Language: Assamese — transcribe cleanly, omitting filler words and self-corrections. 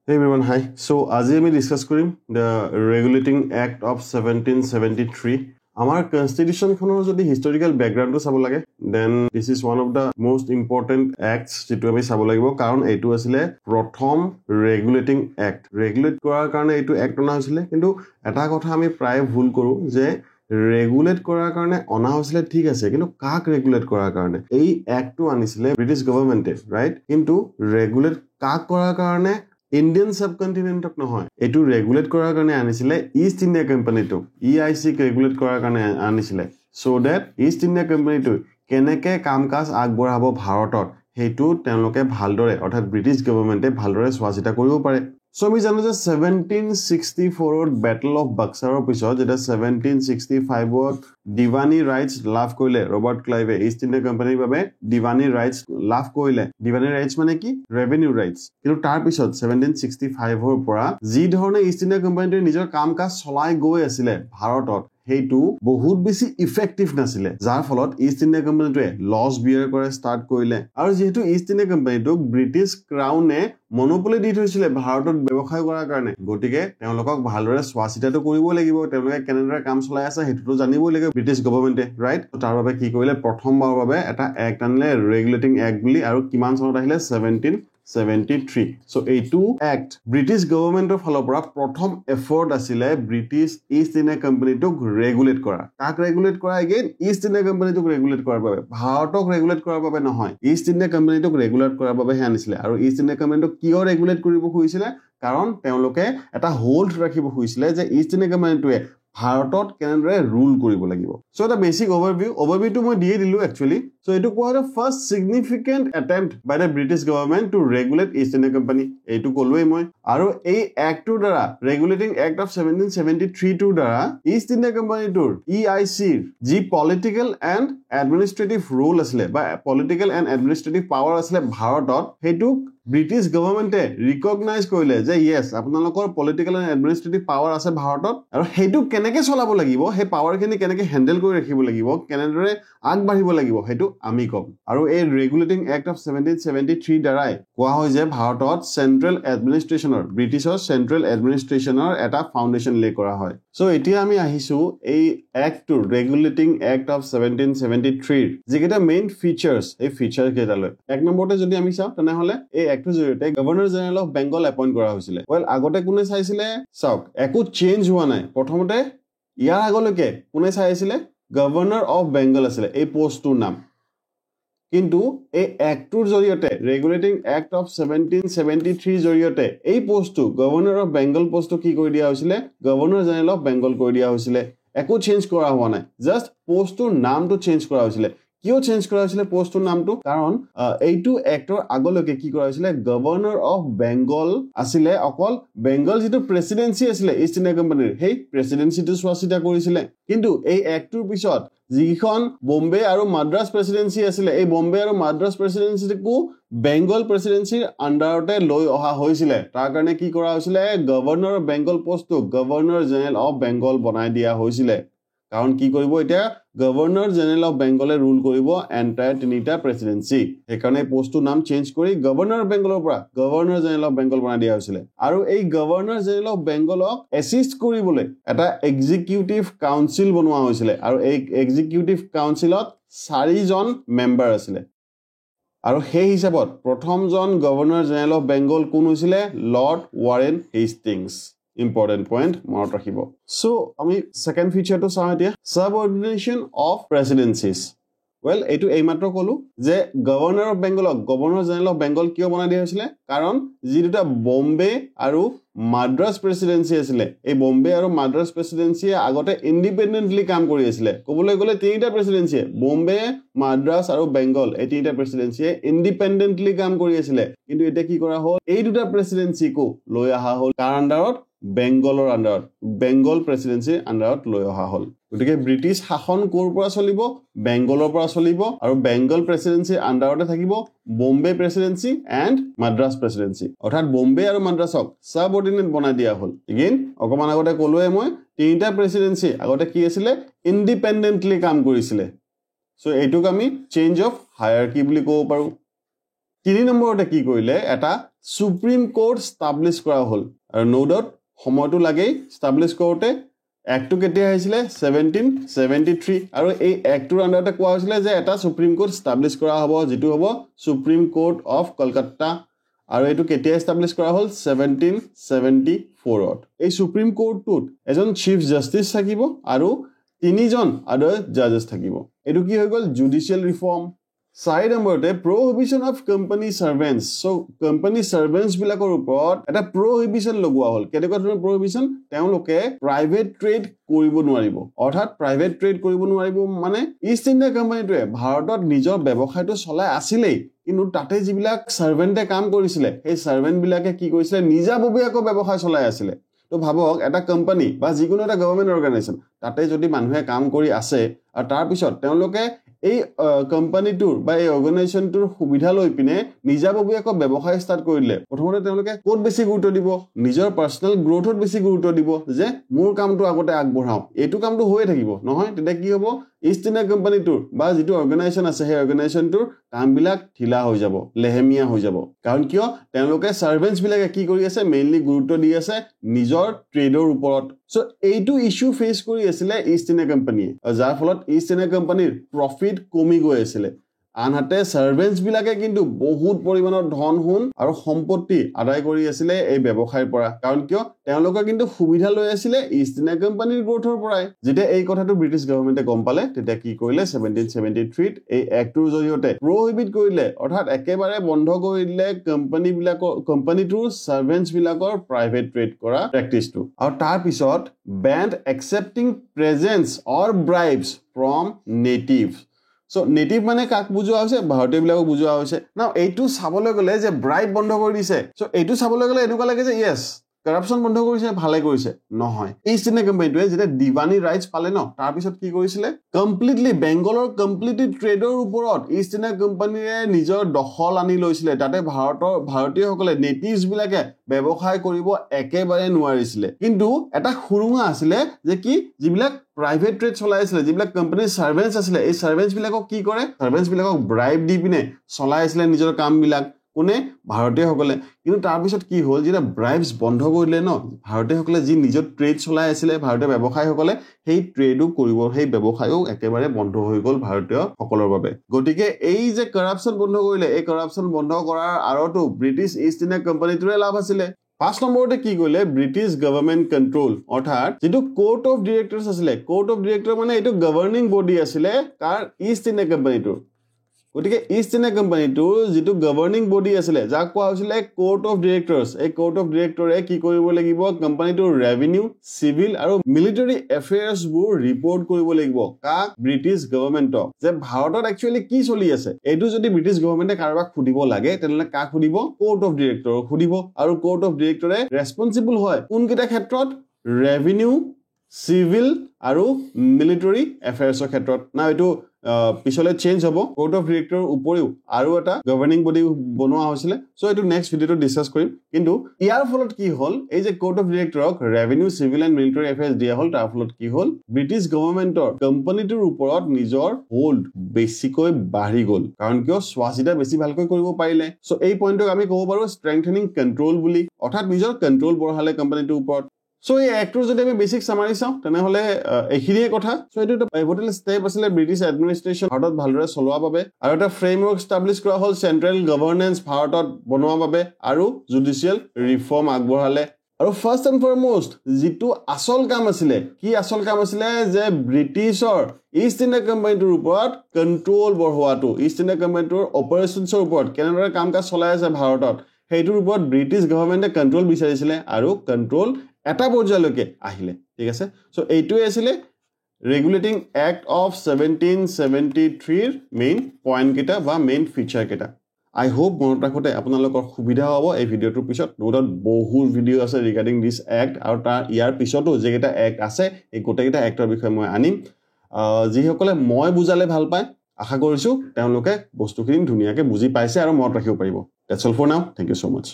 Hey everyone, hi. So, আজি আমি ডিসকাস কৰিম the Regulating Act of 1773. আমাৰ কনস্টিটিউশনখনৰ যদি হিষ্টৰিকেল ব্যাকগ্ৰাউণ্ডটো চাব লাগে, then this is one of the most important acts যেটো আমি চাব লাগিব কাৰণ এইটো আছিল প্ৰথম ৰেগুলেটিং এক্ট। ৰেগুলেট কৰাৰ কাৰণে এইটো এক্ট অনা হৈছিল, কিন্তু এটা কথা আমি প্ৰায় ভুল কৰো যে ৰেগুলেট কৰাৰ কাৰণে অনা হৈছিল ঠিক আছে, কিন্তু কাক ৰেগুলেট কৰাৰ কাৰণে এই এক্টটো আনিছিলে ব্ৰিটিছ গভৰ্ণমেণ্টে, ৰাইট? কিন্তু ৰেগুলেট কাক কৰাৰ কাৰণে ইন্ডিয়ান সাবকন্টিনেন্টক নহয়, এটো ৰেগুলেট কৰাৰ কাৰণে আনিছিলে ইষ্ট ইণ্ডিয়া কোম্পানীটো, EIC ৰেগুলেট কৰাৰ কাৰণে আনিছিলে, সো দ্যাট ইষ্ট ইণ্ডিয়া কোম্পানীটো কেনেকে কামকাজ আগবঢ়াব ভাৰতত হেতু তেওঁলোকে ভালদৰে অৰ্থাৎ ব্ৰিটিছ গভৰ্ণমেণ্টে ভালদৰে চোৱাচিতা কৰিব পাৰে। সো আমি জানো যে 1764ত বেটল অফ বাক্সাৰৰ পিছত যেটা 1765ত দিৱানী ৰাইটস লাভ কৰিলে ৰবাৰ্ট ক্লাইভে ইষ্ট ইণ্ডিয়া কোম্পানীৰ বাবে দিৱানী ৰাইটস লাভ কৰিলে। দিৱানী ৰাইটস মানে কি? Revenue rights. কিন্তু তাৰ পিছত 1765ৰ পৰা যি ধৰণে ইষ্ট ইণ্ডিয়া কোম্পানীটোৱে নিজৰ কামকাজ চলাই গৈ আছিল ভাৰতত হেতু বহুত বেছি ইফেক্টিভ নাছিলে, যাৰ ফলত ইষ্ট ইণ্ডিয়া কোম্পানীটোৱে লছ বিয়াৰ কৰে ষ্টাৰ্ট কৰিলে। আৰু যেহেতু ইষ্ট ইণ্ডিয়া কোম্পানীটোক ব্ৰিটিছ ক্ৰাউনে মনোপলি দি থৈছিলে ভাৰতত ব্যৱসায় কৰাৰ কাৰণে, গতিকে তেওঁলোকক ভালদৰে চোৱাচিতাটো কৰিব লাগিব, তেওঁলোকে কেনেদৰে কাম চলাই আছে হেতুটো জানিবই লাগিব ব্ৰিটিছ গভৰ্ণমেণ্টে, ৰাইট? তাৰ বাবে কি কৰিলে প্ৰথমবাৰৰ বাবে এটা এক্ট আনিলে ৰেগুলেটিং এক্ট বুলি, আৰু কিমান চনত আহিলে 1773। সো এইটো এক্ট ব্ৰিটিছ গভৰ্ণমেণ্টৰ ফালৰ পৰা প্ৰথম এফৰ্ট আছিলে ব্ৰিটিছ ইষ্ট ইণ্ডিয়া কোম্পানীটোক ৰেগুলেট কৰা। কাক ৰেগুলেট কৰা? এগেইন ইষ্ট ইণ্ডিয়া কোম্পানীটোক ৰেগুলেট কৰাৰ বাবে, ভাৰতক ৰেগুলেট কৰাৰ বাবে নহয়, ইষ্ট ইণ্ডিয়া কোম্পানীটোক ৰেগুলেট কৰাৰ বাবেহে আনিছিলে। আৰু ইষ্ট ইণ্ডিয়া কোম্পানীটোক কিয় ৰেগুলেট কৰিব খুজিছিলে? কাৰণ তেওঁলোকে এটা হোল্ড ৰাখিব খুজিছিলে যে ইষ্ট ইণ্ডিয়া কোম্পানীটোৱে ভাৰতত কেনেদৰে ৰুল কৰিব লাগিব। সো এটা বেসিক ওভাৰভিউটো মই দিয়ে দিলো একচুয়ালি। সো এটো কোৱা first significant attempt by the British government to regulate East India company, এইটো কলোৱেই মই। আৰু এই এক্টটোৰ দ্বাৰা ৰেগুলেটিং এক্ট অফ 1773 টোৰ দ্বাৰা ইষ্ট ইণ্ডিয়া কোম্পানীটোৰ EIC যি পলিটিক্যাল এণ্ড এডমিনিষ্ট্ৰেটিভ ৰোল আছিলে বা পলিটিক্যাল এণ্ড এডমিনিষ্ট্ৰেটিভ পাৱাৰ আছিলে ভাৰতত, হেতু ব্ৰিটিছ গভৰ্ণমেণ্টে ৰিকগনাইজ কৰিলে যে ইয়েস আপোনালোকৰ পলিটিক্যাল এণ্ড এডমিনিষ্ট্ৰেটিভ পাৱাৰ আছে ভাৰতত, আৰু হেতু কেনেকে চলাব লাগিব, হে পাৱাৰখিনি কেনেকে হ্যান্ডেল কৰি ৰাখিব লাগিব, কেনেদৰে আগবাঢ়িব লাগিব হেতু আমি কম। আৰু এই ৰেগুলেটিং এক্ট অফ 1773 দ্বাৰাই কোৱা হয় যে ভাৰতত সেন্ট্ৰেল এডমিনিষ্ট্ৰেচনৰ, ব্ৰিটিছৰ সেন্ট্ৰেল এডমিনিষ্ট্ৰেচনৰ এটা ফাউণ্ডেশ্যন লে কৰা হয়। সো এতিয়া আমি আহিছো এই এক্টটোৰ ৰেগুলেটিং এক্ট অফ 1773 যিকেইটা মেইন ফিচাৰ্স, এই ফিচাৰ কেইটালৈ এক নম্বৰতে যদি আমি চাওঁ তেনেহলে এই এক্টৰ জৰিয়তে governor general of Bengal appoint কৰা হৈছিলে। ওয়েল আগতে কোনে চাইছিলে? চাওক একো চেঞ্জ হোৱা নাই। প্ৰথমতে ইয়াৰ আগলৈকে কোনে চাইছিলে? গভৰ্ণৰ অফ বেংগল আছিলে এই পোষ্টটোৰ নাম। কিন্তু এই এক্টটোৰ জৰিয়তে ৰেগুলেটিং এক্ট অফ 1773 জৰিয়তে এই পোষ্টটো গভৰ্ণৰ অফ বেংগল পোষ্টটো কি কৰি দিয়া হৈছিলে? গভৰ্ণৰ জেনেৰেল অফ বেংগল কৰি দিয়া হৈছিলে। একো চেঞ্জ কৰা হোৱা নাই, জাস্ট পোষ্টটোৰ নামটো চেঞ্জ কৰা হৈছিলে। কিয় চেঞ্জ কৰা হৈছিলে পোষ্টটোৰ নামটো? কাৰণ এইটো এক্টৰ আগলৈকে কি কৰা হৈছিলে? গভৰ্ণৰ অফ বেংগল আছিলে অকল বেংগল যিটো প্ৰেসিডেন্সি আছিলে ইষ্ট ইণ্ডিয়া কোম্পানীৰ, সেই প্ৰেসিডেন্সিটো চোৱাচিতা কৰিছিলে। কিন্তু এই এক্টটোৰ পিছত যিখন বম্বে আৰু মাদ্ৰাছ প্ৰেসিডেন্সি আছিলে, এই বম্বে আৰু মাদ্ৰাছ প্ৰেসিডেন্সিকো বেংগল প্ৰেসিডেন্সিৰ আন্ডাৰতে লৈ অহা হৈছিলে। তাৰ কাৰণে কি কৰা হৈছিলে? গভৰ্ণৰ অফ বেংগল পোষ্টটো গভৰ্ণৰ জেনেৰেল অফ বেংগল বনাই দিয়া হৈছিলে। কাৰণ কি কৰিব এতিয়া? গভৰ্ণৰ জেনেৰেল অফ বেংগলে ৰুল কৰিব এন্টায়াৰ তিনিটা প্ৰেসিডেন্সি, সেইকাৰণে পোষ্টটোৰ নাম চেঞ্জ কৰি গভৰ্ণৰ অফ বেংগলৰ পৰা গভৰ্ণৰ জেনেৰেল অফ বেংগল বনাই দিয়া হৈছিলে। আৰু এই গভৰ্ণৰ জেনেৰেল অফ বেংগলক এছিষ্ট কৰিবলৈ এটা এক্সিকিউটিভ কাউন্সিল বনোৱা হৈছিলে, আৰু এই এক্সিকিউটিভ কাউন্সিলত 4জন মেম্বাৰ আছিলে। আৰু সেই হিচাপত প্ৰথমজন গভৰ্ণৰ জেনেৰেল অফ বেংগল কোন হৈছিলে? Lord Warren Hastings. Important point মনত ৰাখিব। সো আমি সেকেন্ড ফিচাৰটো চাওঁ এতিয়া, সাবঅৰ্ডিনেশ্যন অফ প্ৰেসিডেন্সিজ। ওয়েল এইটো এইমাত্ৰ কলো যে গভৰ্ণৰ অফ বেংগলক গভৰ্ণৰ জেনেৰেল অফ বেংগল কিয় বনাই দিয়া হৈছিলে? কাৰণ যি দুটা বম্বে আৰু মাদ্ৰাছ প্ৰেসিডেন্সি আছিলে, এই বম্বে আৰু মাদ্ৰাছ প্ৰেসিডেন্সিয়ে আগতে ইণ্ডিপেণ্ডেন্টলি কাম কৰি আছিলে। ক'বলৈ গ'লে তিনিটা প্ৰেসিডেন্সিয়ে, বম্বে, মাদ্ৰাছ আৰু বেংগল, এই তিনিটা প্ৰেসিডেন্সিয়ে ইণ্ডিপেণ্ডেন্টলি কাম কৰি আছিলে। কিন্তু এতিয়া কি কৰা হ'ল? এই দুটা প্ৰেসিডেন্সিকো লৈ অহা হ'ল কাৰ আন্ডাৰত? বেংগলৰ আন্ডাৰত, বেংগল প্ৰেসিডেন্সিৰ আন্ডাৰত লৈ অহা হ'ল। গতিকে ব্ৰিটিছ শাসন ক'ৰ পৰা চলিব? বেংগলৰ পৰা চলিব, আৰু বেংগল প্ৰেসিডেন্সিৰ আন্ডাৰতে থাকিব Bombay presidency and Madras presidency. অৰ্থাৎ বম্বে আৰু মাদ্ৰাছক সাবঅৰ্ডিনেট বনাই দিয়া হ'ল। এগেইন অকমান আগতে ক'লোৱে মই, তিনিটা প্ৰেসিডেন্সি আগতে কি আছিলে? ইণ্ডিপেণ্ডেন্টলি কাম কৰিছিলে। সো এইটোক আমি চেঞ্জ অফ হায়াৰকি বুলি ক'ব পাৰো। 3 নম্বৰতে কি কৰিলে? এটা সুপ্ৰিম কোৰ্ট ষ্টাবলিছ কৰা হ'ল আৰু নো ডাউট সময়টো লাগেই ষ্টাবলিছ কৰোঁতে এক্টটো কেতিয়া আহিছিলে 1773 আৰু এই এক্টটোৰ আণ্ডাৰতে কোৱা হৈছিলে যে এটা সুপ্ৰিম কোৰ্ট ষ্টাবলিছ কৰা হ'ব যিটো হ'ব সুপ্ৰিম কোৰ্ট অফ কলকাতা আৰু এইটো কেতিয়া ষ্টাবলিছ কৰা হ'ল 1774ত এই সুপ্ৰিম কোৰ্টটোত এজন চিফ জাষ্টিছ থাকিব আৰু তিনিজন আদাৰ জাজেছ থাকিব এইটো কি হৈ গ'ল জুডিচিয়েল ৰিফৰ্ম 4 নম্বৰতে prohibition of company servants so company servants বিলাকৰ ওপৰত এটা prohibition লগোৱা হ'ল কেনেকুৱা ধৰণৰ prohibition তেওঁলোকে private trade কৰিব নোৱাৰিব অৰ্থাৎ private trade কৰিব নোৱাৰিব মানে ইষ্ট ইণ্ডিয়া কোম্পানীটোৱে ভাৰতত নিজৰ ব্যৱসায়টো চলাই আছিলেই কিন্তু তাতে যিবিলাক সাৰ্ভেন্টে কাম কৰিছিলে সেই সাৰ্ভেন্ট বিলাকে কি কৰিছিলে নিজাববীয়াকৈ ব্যৱসায় চলাই আছিলে তো ভাবক এটা কোম্পানী বা যিকোনো এটা গভৰ্ণমেণ্ট অৰ্গানাইজেশ্যন তাতে যদি মানুহে কাম কৰি আছে আৰু তাৰ পিছত তেওঁলোকে এই কোম্পানীটোৰ বা এই অৰ্গানাইজেশ্যনটোৰ সুবিধা লৈ পিনে নিজাববীয়াকৈ ব্যৱসায় ষ্টাৰ্ট কৰিলে প্ৰথমতে তেওঁলোকে ক'ত বেছি গুৰুত্ব দিব নিজৰ পাৰ্সোনাল গ্ৰোথত বেছি গুৰুত্ব দিব যে মোৰ কামটো আগতে আগবঢ়াও এইটো কামটো হৈয়ে থাকিব নহয় তেতিয়া কি হ'ব ইষ্ট ইণ্ডিয়া কোম্পানীটোৰ বা যিটো অৰ্গানাইজেশ্যন আছে সেই অৰ্গানাইজেশ্যনটোৰ কামবিলাক ঢিলা হৈ যাব লেহেমীয়া হৈ যাব কাৰণ কিয় তেওঁলোকে সাৰ্ভেন্টছ বিলাকে কি কৰি আছে মেইনলি গুৰুত্ব দি আছে নিজৰ ট্ৰেডৰ ওপৰত সো এইটো ইস্যু ফেচ কৰি আছিলে ইষ্ট ইণ্ডিয়া কোম্পানীয়ে যাৰ ফলত ইষ্ট ইণ্ডিয়া কোম্পানীৰ প্ৰফিট কমি গৈ আছিলে আনহাতে সাৰ্ভেন্টছ বিলাকে কিন্তু বহুত পৰিমাণৰ ধন হুন আৰু সম্পত্তি আদায় কৰি আছিলে এই ব্যৱসায়ৰ পৰা কাৰণ কিয় তেওঁলোকে কিন্তু সুবিধা লৈ আছিলে ইষ্ট ইণ্ডিয়া কোম্পানীৰ গ্ৰোথৰ পৰাই যেতিয়া এই কথাটো ব্ৰিটিছ গভৰ্ণমেণ্টে গম পালে তেতিয়া কি কৰিলে 1773 এই এক্টৰ জৰিয়তে প্ৰহিবিট কৰিলে অৰ্থাৎ একেবাৰে বন্ধ কৰি দিলে কোম্পানীটোৰ সাৰ্ভেন্টছ বিলাকৰ প্ৰাইভেট ট্ৰেড কৰা প্ৰেক্টিছটো আৰু তাৰ পিছত ban accepting presents or bribes from natives So native মানে কাক বুজোৱা হৈছে ভাৰতীয় বিলাকক বুজোৱা হৈছে নাও এইটো চাবলৈ গলে যে ব্ৰাইব বন্ধ কৰি দিছে সো এইটো চাবলৈ গলে এনেকুৱা লাগে যে ইয়েস কৰাপশন বন্ধ কৰিছে ভালে কৰিছে নহয় ইষ্ট ইণ্ডিয়া কোম্পানীটোৱে যেতিয়া দিৱানী ৰাইটস পালে ন তাৰ পিছত কি কৰিছিলে কমপ্লিটলি বেংগলৰ কমপ্লিটলি ট্ৰেডৰ ওপৰত ইষ্ট ইণ্ডিয়া কোম্পানীয়ে নিজৰ দখল আনি লৈছিলে তাতে ভাৰতীয়সকলে নেটিভছ বিলাকে ব্যৱসায় কৰিব একেবাৰে নোৱাৰিছিলে কিন্তু এটা খুৰুঙা আছিলে যে কি যিবিলাক প্ৰাইভেট ট্ৰেড চলাই আছিলে যিবিলাক কোম্পানীৰ সাৰ্ভেন্টছ আছিলে এই সাৰ্ভেন্টছ বিলাকক কি কৰে সাৰ্ভেন্টছ বিলাকক ব্ৰাইব দি পিনে চলাই আছিলে নিজৰ কামবিলাক কোনে ভাৰতীয়সকলে কিন্তু তাৰ পিছত কি হ'ল যেতিয়া ব্ৰাইবছ বন্ধ কৰিলে ন ভাৰতীয়সকলে যি নিজৰ ট্ৰেড চলাই আছিলে ভাৰতীয় ব্যৱসায়ীসকলে সেই ট্ৰেডো কৰিব সেই ব্যৱসায়ও একেবাৰে বন্ধ হৈ গ'ল ভাৰতীয়সকলৰ বাবে গতিকে এই যে কৰাপশন বন্ধ কৰিলে এই কৰাপশন বন্ধ কৰাৰ আৰতো ব্ৰিটিছ ইষ্ট ইণ্ডিয়া কোম্পানীটোৰে লাভ আছিলে 5 নম্বৰতে কি কৰিলে ব্ৰিটিছ গভৰ্ণমেণ্ট কন্ট্ৰোল অৰ্থাৎ যেটো কোৰ্ট অফ ডিৰেক্টৰছ আছিলে কোৰ্ট অফ ডিৰেক্টৰ মানে এইটো গভৰ্নিং বডি আছিলে কাৰ ইষ্ট ইণ্ডিয়া কোম্পানীটোৰ গতিকে ইষ্ট ইণ্ডিয়া কোম্পানীটোৰ যেটো গভৰ্নিং বডি আছিলে যাক কোৱা হৈছিলে কোৰ্ট অফ ডিৰেক্টৰছ এই কোৰ্ট অফ ডিৰেক্টৰে কি কৰিব লাগিব কোম্পানীটোৰ ৰেভিনিউ সিভিল আৰু মিলিটাৰী এফেয়াৰ্স বোৰ ৰিপৰ্ট কৰিব লাগিব কাক ব্ৰিটিছ গভৰ্ণমেণ্টক যে ভাৰতত একচুয়ালি কি চলি আছে এইটো যদি ব্ৰিটিছ গভৰ্ণমেণ্টে কাৰোবাক খুদিব লাগে তেনলে কাক খুদিব কোৰ্ট অফ ডিৰেক্টৰক খুদিব আৰু কোৰ্ট অফ ডিৰেক্টৰে ৰেসপন্সিবল হয় কোনকেইটা ক্ষেত্ৰত ৰেভিনিউ সিভিল আৰু মিলিটাৰী এফেয়াৰ্সৰ ক্ষেত্ৰত না এইটো পিছলে চেঞ্জ হ'ব কোৰ্ট অফ ডিৰেক্টৰ উপৰিও আৰু এটা গভৰ্নিং বডি বনোৱা হৈছিলে সো এটো নেক্সট ভিডিওটো ডিসকাস কৰিম কিন্তু ইয়াৰ ফলত কি হ'ল এই যে কোৰ্ট অফ ডিৰেক্টৰক revenue civil and military affairs দিয়া হ'ল তাৰ ফলত কি হ'ল ব্ৰিটিছ গভৰ্ণমেণ্টৰ কোম্পানীটোৰ ওপৰত নিজৰ হোল্ড বেছিকৈ বাঢ়ি গ'ল কাৰণ কিয় স্বাধীনতা বেছি ভালকৈ কৰিব পাৰিলে সো এই পইণ্টক আমি ক'ব পাৰো ষ্ট্ৰেংথেনিং কন্ট্ৰোল বুলি অৰ্থাৎ নিজৰ কন্ট্ৰোল বঢ়ালে কোম্পানীটোৰ ওপৰত So এই এক্টৰ যদি আমি বেসিক সামাৰি চাও তেনে হলে এখিনিয়ে কথা সো এটো এটা পিভটাল স্টেপ আছিল ব্ৰিটিছ এডমিনিষ্ট্ৰেচন ভাৰতত ভালদৰে চলোৱা বাবে আৰু এটা ফ্ৰেমৱৰ্ক এস্টাবলিশ কৰা হ'ল সেন্ট্ৰেল গভৰ্নেন্স ভাৰতত বনোৱা বাবে আৰু জুডিচিয়েল ৰিফৰ্ম আগবঢ়ালে আৰু ফাৰ্স্ট এণ্ড ফৰমোষ্ট যেটো আসল কাম আছিল কি আসল কাম আছিল যে ব্ৰিটিছৰ ইষ্ট ইণ্ডিয়া কোম্পানীটোৰ ওপৰত কন্ট্ৰোল বঢ়োৱাটো ইষ্ট ইণ্ডিয়া কোম্পানীটোৰ অপাৰেশনছৰ ওপৰত কেনেদৰে কাম-কাজ চলাই আছে ভাৰতত সেইটোৰ ওপৰত ব্ৰিটিছ গভৰ্ণমেণ্টে কন্ট্ৰোল বিচাৰিছিলে আৰু কন্ট্ৰোল এটা পৰ্যায়লৈকে আহিলে ঠিক আছে সো এইটোৱে আছিল ৰেগুলেটিং এক্ট অফ 1773 ৰ মেইন পইণ্ট কেটা বা মেইন ফিচাৰ কেটা আই হোপ মনত ৰাখোতে আপোনালোকৰ সুবিধা হ'ব এই ভিডিওটোৰ পিছত নোটত বহুত ভিডিও আছে ৰিগাৰ্ডিং দিস এক্ট আৰু তাৰ ইয়াৰ পিছতো যেটা এক্ট আছে এই গোটেইটা এক্টৰ বিষয়ে মই আনিম যিসকলে মই বুজালে ভাল পায় আশা কৰিছো তেওঁলোকে বস্তুখিনি ধুনীয়াকৈ বুজি পাইছে আৰু মনত ৰাখিব পাৰিব That's all for now. Thank you so much.